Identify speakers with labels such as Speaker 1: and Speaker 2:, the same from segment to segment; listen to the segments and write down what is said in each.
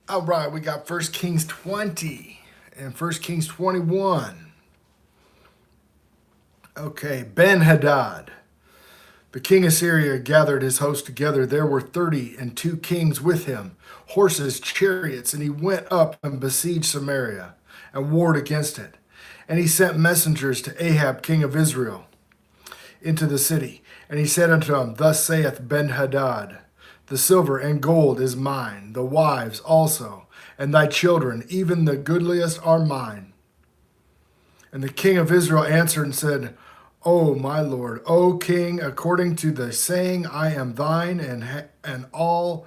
Speaker 1: All right, we got First Kings 20 and First Kings 21. Okay, Ben-Hadad, the king of Syria, gathered his host together. There were 32 kings with him, horses, chariots, and he went up and besieged Samaria and warred against it. And he sent messengers to Ahab, king of Israel, into the city. And he said unto him, Thus saith Ben-Hadad, the silver and gold is mine, the wives also, and thy children, even the goodliest, are mine. And the king of Israel answered and said, O my lord, O king, according to the saying, I am thine, and all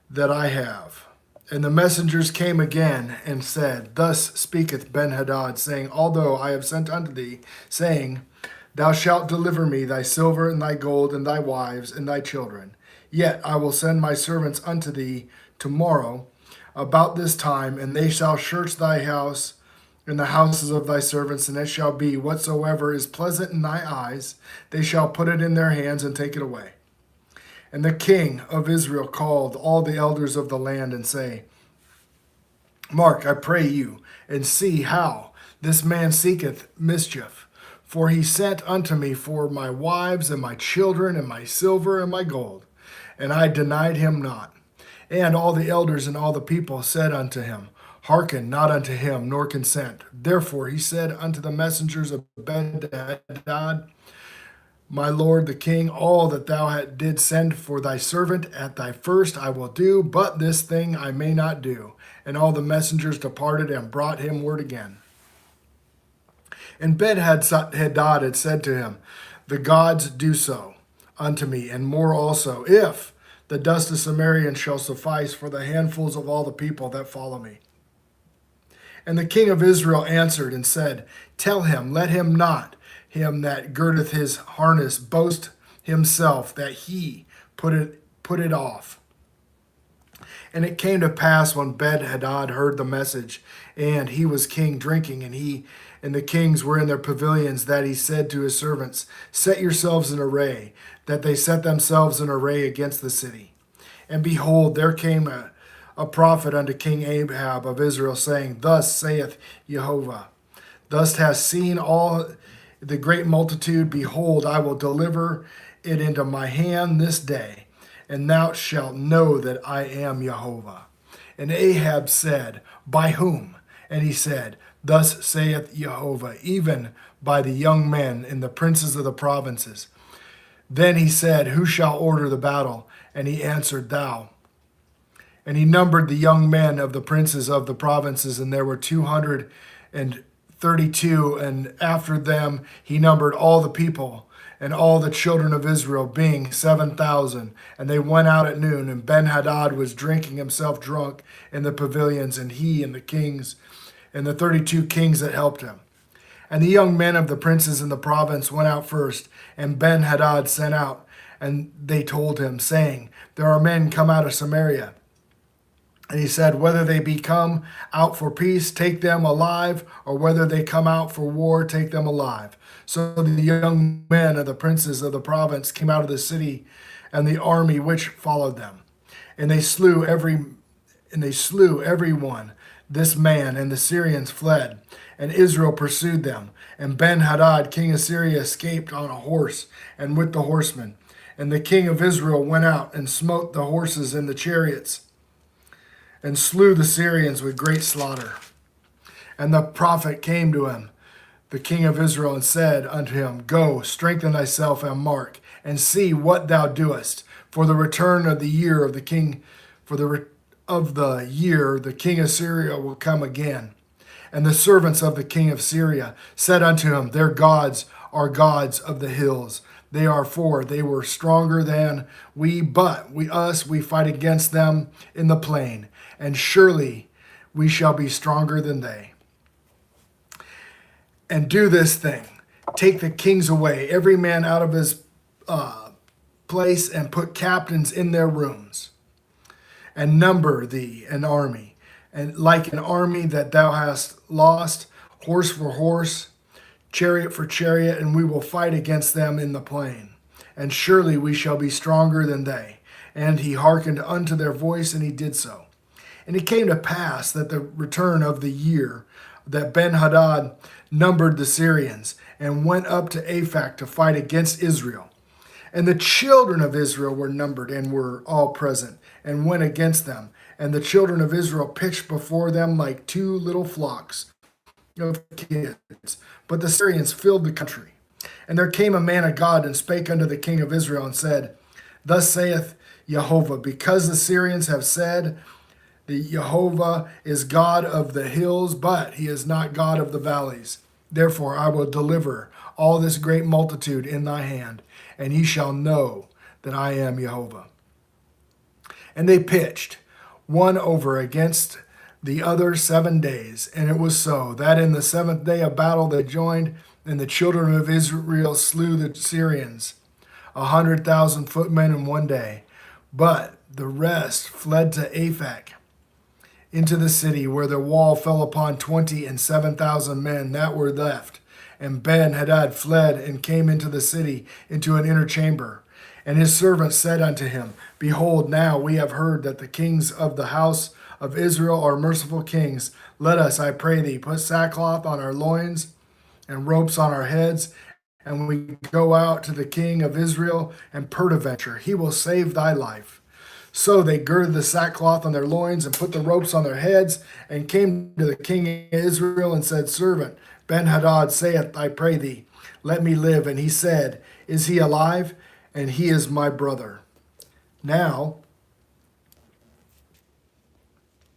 Speaker 1: that I have. And the messengers came again and said, Thus speaketh Ben-Hadad, saying, Although I have sent unto thee, saying, Thou shalt deliver me thy silver and thy gold and thy wives and thy children. Yet I will send my servants unto thee tomorrow about this time, and they shall search thy house and the houses of thy servants, and it shall be whatsoever is pleasant in thy eyes, they shall put it in their hands and take it away. And the king of Israel called all the elders of the land and say, Mark, I pray you, and see how this man seeketh mischief. For he sent unto me for my wives and my children and my silver and my gold, and I denied him not. And all the elders and all the people said unto him, Hearken not unto him, nor consent. Therefore he said unto the messengers of Ben-Hadad, My lord the king, all that thou did send for thy servant at thy first I will do, but this thing I may not do. And all the messengers departed and brought him word again. And Ben-Hadad had said to him, The gods do so unto me, and more also, if the dust of Samaria shall suffice for the handfuls of all the people that follow me. And the king of Israel answered and said, Tell him, let him not, him that girdeth his harness, boast himself that he put it off. And it came to pass when Ben-Hadad heard the message, and he was king drinking, and he and the kings were in their pavilions, that he said to his servants, Set yourselves in array, that they set themselves in array against the city. And behold, there came a prophet unto King Ahab of Israel, saying, Thus saith Jehovah, Thus hast seen all the great multitude, behold, I will deliver it into my hand this day, and thou shalt know that I am Jehovah. And Ahab said, By whom? And he said, Thus saith Jehovah, even by the young men and the princes of the provinces. Then he said, Who shall order the battle? And he answered, Thou. And he numbered the young men of the princes of the provinces, and there were 232. And after them he numbered all the people and all the children of Israel, being 7,000. And they went out at noon, and Ben-Hadad was drinking himself drunk in the pavilions, and he and the kings and the 32 kings that helped him. And the young men of the princes in the province went out first, and Ben-Hadad sent out, and they told him, saying, There are men come out of Samaria. And he said, Whether they be come out for peace, take them alive, or whether they come out for war, take them alive. So the young men of the princes of the province came out of the city, and the army which followed them. And they slew every one, this man, and the Syrians fled, and Israel pursued them. And Ben-Hadad, king of Syria, escaped on a horse, and with the horsemen. And the king of Israel went out and smote the horses and the chariots, and slew the Syrians with great slaughter. And the prophet came to him, the king of Israel, and said unto him, Go, strengthen thyself and mark, and see what thou doest. For the return of the year of the king, the king of Syria will come again. And the servants of the king of Syria said unto him, Their gods are gods of the hills. They were stronger than we, but we fight against them in the plain, and surely we shall be stronger than they. And do this thing, take the kings away, every man out of his place, and put captains in their rooms, and number thee an army, and like an army that thou hast lost, horse for horse, chariot for chariot, and we will fight against them in the plain. And surely we shall be stronger than they. And he hearkened unto their voice, and he did so. And it came to pass that the return of the year that Ben-Hadad numbered the Syrians and went up to Aphek to fight against Israel. And the children of Israel were numbered and were all present and went against them. And the children of Israel pitched before them like two little flocks of kids. But the Syrians filled the country. And there came a man of God and spake unto the king of Israel and said, Thus saith Jehovah, because the Syrians have said, the Jehovah is God of the hills, but he is not God of the valleys. Therefore I will deliver all this great multitude in thy hand, and ye shall know that I am Jehovah. And they pitched one over against the other 7 days. And it was so that in the seventh day of battle they joined, and the children of Israel slew the Syrians, 100,000 footmen in one day. But the rest fled to Aphek into the city, where the wall fell upon 27,000 men that were left. And Ben-Hadad fled and came into the city, into an inner chamber. And his servants said unto him, Behold, now we have heard that the kings of the house of Israel are merciful kings. Let us, I pray thee, put sackcloth on our loins and ropes on our heads, and we go out to the king of Israel, and peradventure he will save thy life. So they girded the sackcloth on their loins and put the ropes on their heads, and came to the king of Israel and said, Servant Ben-Hadad saith, I pray thee, let me live. And he said, Is he alive? And he is my brother. Now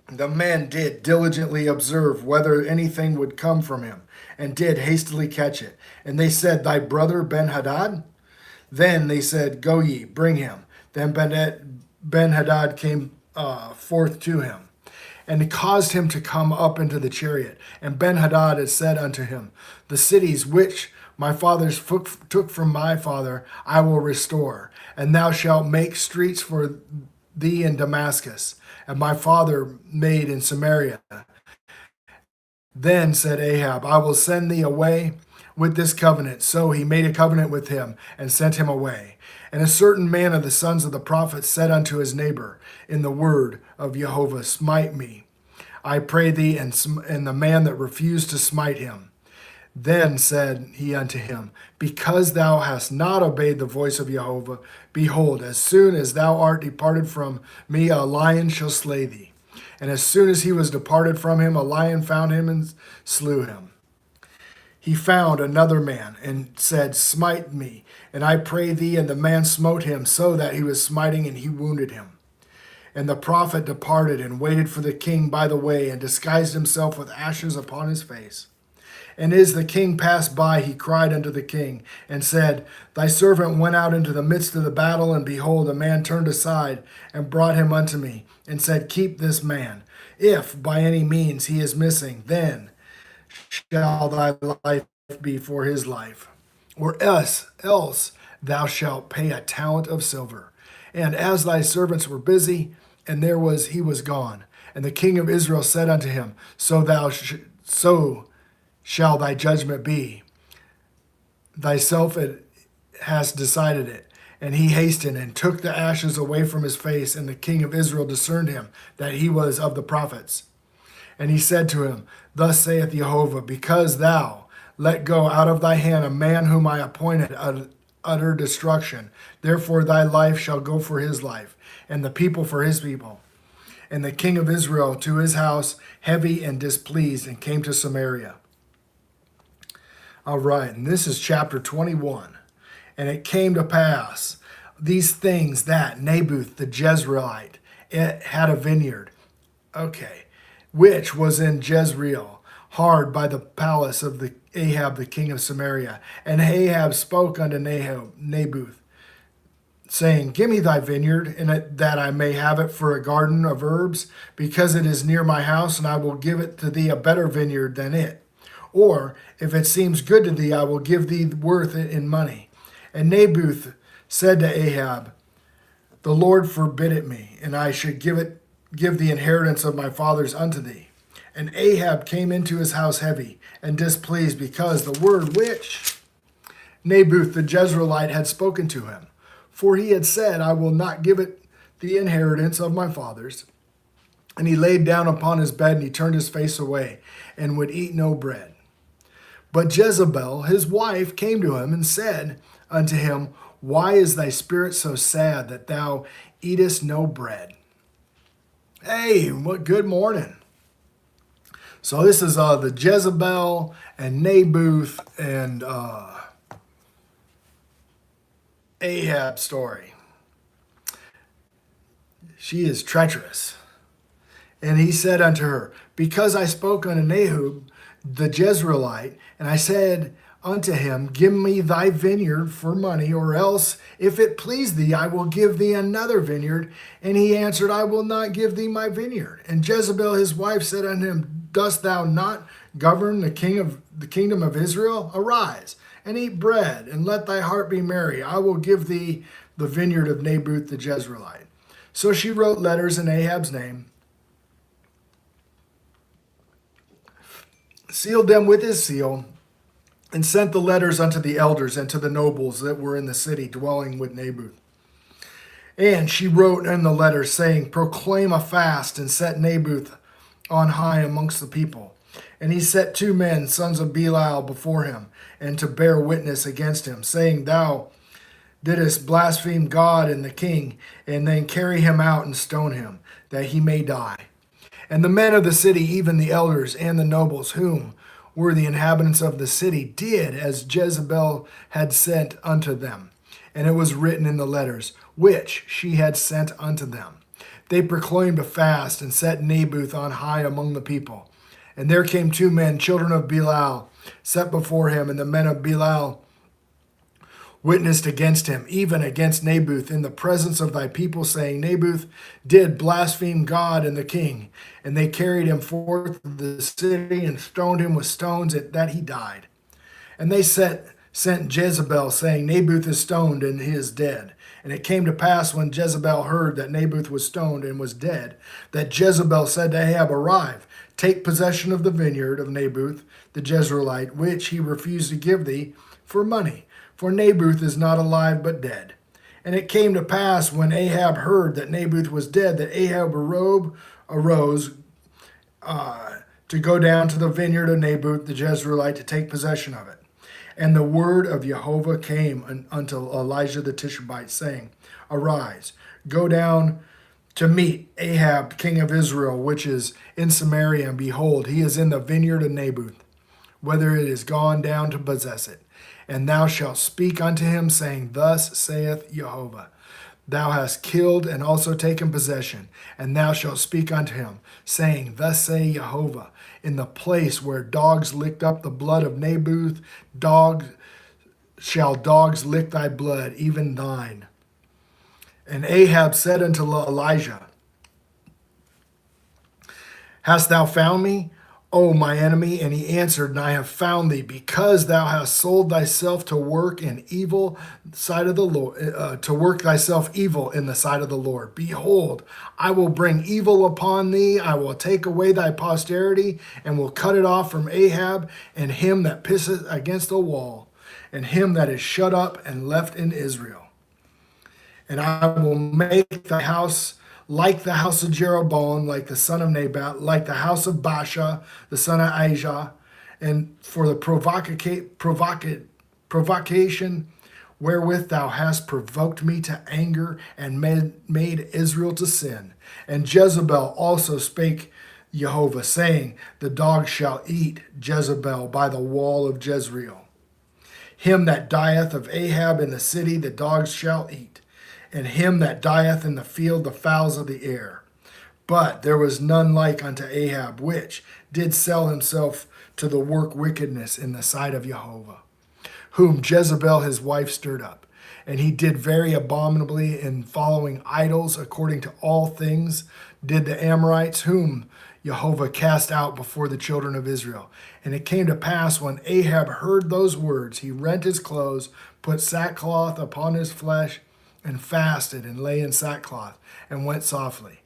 Speaker 1: the men did diligently observe whether anything would come from him, and did hastily catch it. And they said, Thy brother Ben-Hadad? Then they said, Go ye, bring him. Then Ben-Hadad came forth to him, and caused him to come up into the chariot. And Ben-Hadad had said unto him, The cities which my fathers took from my father I will restore, and thou shalt make streets for thee in Damascus, and my father made in Samaria. Then said Ahab, I will send thee away with this covenant. So he made a covenant with him, and sent him away. And a certain man of the sons of the prophets said unto his neighbor in the word of Jehovah, Smite me, I pray thee. And the man that refused to smite him, then said he unto him, Because thou hast not obeyed the voice of Jehovah, behold, as soon as thou art departed from me, a lion shall slay thee. And as soon as he was departed from him, a lion found him and slew him. He found another man and said, Smite me, and I pray thee. And the man smote him, so that he was smiting, and he wounded him. And the prophet departed and waited for the king by the way, and disguised himself with ashes upon his face. And as the king passed by, he cried unto the king, and said, Thy servant went out into the midst of the battle, and behold, a man turned aside, and brought him unto me, and said, Keep this man. If by any means he is missing, then shall thy life be for his life, or else thou shalt pay a talent of silver. And as thy servants were busy, and he was gone. And the king of Israel said unto him, So shall thy judgment be. Thyself hast decided it. And he hastened and took the ashes away from his face, and the king of Israel discerned him, that he was of the prophets. And he said to him, Thus saith Jehovah, Because thou let go out of thy hand a man whom I appointed utter destruction, therefore thy life shall go for his life, and the people for his people. And the king of Israel to his house, heavy and displeased, and came to Samaria. All right, and this is chapter 21. And it came to pass these things that Naboth the Jezreelite had a vineyard, which was in Jezreel, hard by the palace of the Ahab the king of Samaria. And Ahab spoke unto Naboth, saying, Give me thy vineyard, and that I may have it for a garden of herbs, because it is near my house, and I will give it to thee a better vineyard than it. Or, if it seems good to thee, I will give thee worth it in money. And Naboth said to Ahab, The Lord forbid it me, and I should give the inheritance of my fathers unto thee. And Ahab came into his house heavy and displeased, because the word which Naboth the Jezreelite had spoken to him. For he had said, I will not give it the inheritance of my fathers. And he laid down upon his bed, and he turned his face away, and would eat no bread. But Jezebel, his wife, came to him and said unto him, Why is thy spirit so sad that thou eatest no bread? Hey, what good morning. So this is the Jezebel and Naboth and Ahab story. She is treacherous. And he said unto her, Because I spoke unto Nahub the Jezreelite, and I said unto him, Give me thy vineyard for money, or else, if it please thee, I will give thee another vineyard. And he answered, I will not give thee my vineyard. And Jezebel his wife said unto him, Dost thou not govern the kingdom of Israel? Arise and eat bread, and let thy heart be merry. I will give thee the vineyard of Naboth the Jezreelite. So she wrote letters in Ahab's name, sealed them with his seal, and sent the letters unto the elders and to the nobles that were in the city dwelling with Naboth. And she wrote in the letter, saying, Proclaim a fast, and set Naboth on high amongst the people. And he set 2 men, sons of Belial, before him, and to bear witness against him, saying, Thou didst blaspheme God and the king, and then carry him out and stone him, that he may die. And the men of the city, even the elders and the nobles, whom were the inhabitants of the city, did as Jezebel had sent unto them. And it was written in the letters, which she had sent unto them. They proclaimed a fast, and set Naboth on high among the people. And there came 2 men, children of Belial, set before him, and the men of Belial witnessed against him, even against Naboth, in the presence of thy people, saying, Naboth did blaspheme God and the king. And they carried him forth of the city, and stoned him with stones, that he died. And they sent Jezebel, saying, Naboth is stoned, and he is dead. And it came to pass, when Jezebel heard that Naboth was stoned and was dead, that Jezebel said to Ahab, Arrive, take possession of the vineyard of Naboth the Jezreelite, which he refused to give thee for money. For Naboth is not alive, but dead. And it came to pass, when Ahab heard that Naboth was dead, that Ahab arose to go down to the vineyard of Naboth the Jezreelite to take possession of it. And the word of Jehovah came unto Elijah the Tishbite, saying, Arise, go down to meet Ahab, king of Israel, which is in Samaria, and behold, he is in the vineyard of Naboth, whether it is gone down to possess it. And thou shalt speak unto him, saying, Thus saith Jehovah, Thou hast killed and also taken possession. And thou shalt speak unto him, saying, Thus saith Jehovah, in the place where dogs licked up the blood of Naboth, dogs lick thy blood, even thine. And Ahab said unto Elijah, Hast thou found me, O my enemy? And he answered, And I have found thee, because thou hast sold thyself to work in evil sight of the Lord, to work thyself evil in the sight of the Lord. Behold, I will bring evil upon thee. I will take away thy posterity, and will cut it off from Ahab, and him that pisseth against the wall, and him that is shut up and left in Israel. And I will make thy house like the house of Jeroboam, like the son of Naboth, like the house of Baasha, the son of Ahijah, and for the provocation wherewith thou hast provoked me to anger and made Israel to sin. And Jezebel also spake Jehovah, saying, The dog shall eat Jezebel by the wall of Jezreel. Him that dieth of Ahab in the city, the dogs shall eat, and him that dieth in the field, the fowls of the air. But there was none like unto Ahab, which did sell himself to the work wickedness in the sight of Jehovah, whom Jezebel his wife stirred up. And he did very abominably in following idols, according to all things did the Amorites, whom Jehovah cast out before the children of Israel. And it came to pass, when Ahab heard those words, he rent his clothes, put sackcloth upon his flesh, and fasted, and lay in sackcloth, and went softly.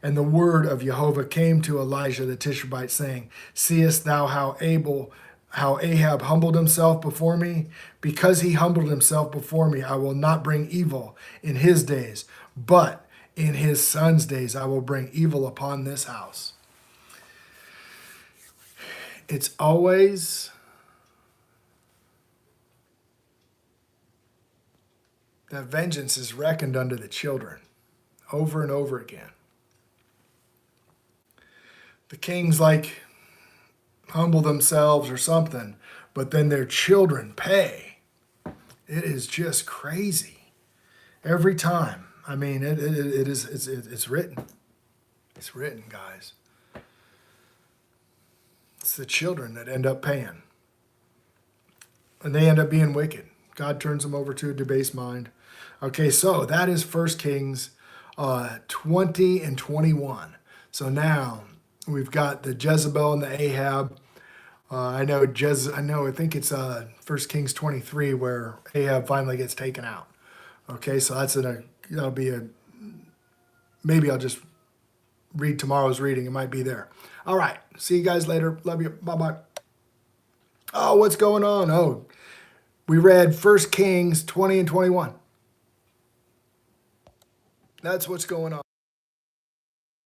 Speaker 1: And the word of Jehovah came to Elijah the Tishbite, saying, Seest thou how Ahab humbled himself before me? Because he humbled himself before me, I will not bring evil in his days, but In his son's days, I will bring evil upon this house. It's always that vengeance is reckoned unto the children over and over again. The kings like humble themselves or something, but then their children pay. It is just crazy. Every time. I mean, it's written. It's written, guys. It's the children that end up paying. And they end up being wicked. God turns them over to a debased mind. Okay, so that is 1 Kings 20 and 21. So now we've got the Jezebel and the Ahab. I think it's 1 Kings 23 where Ahab finally gets taken out. Okay, so that'll be maybe I'll just read tomorrow's reading. It might be there. All right, see you guys later. Love you. Bye-bye. Oh, what's going on? Oh, we read 1 Kings 20 and 21. That's what's going on.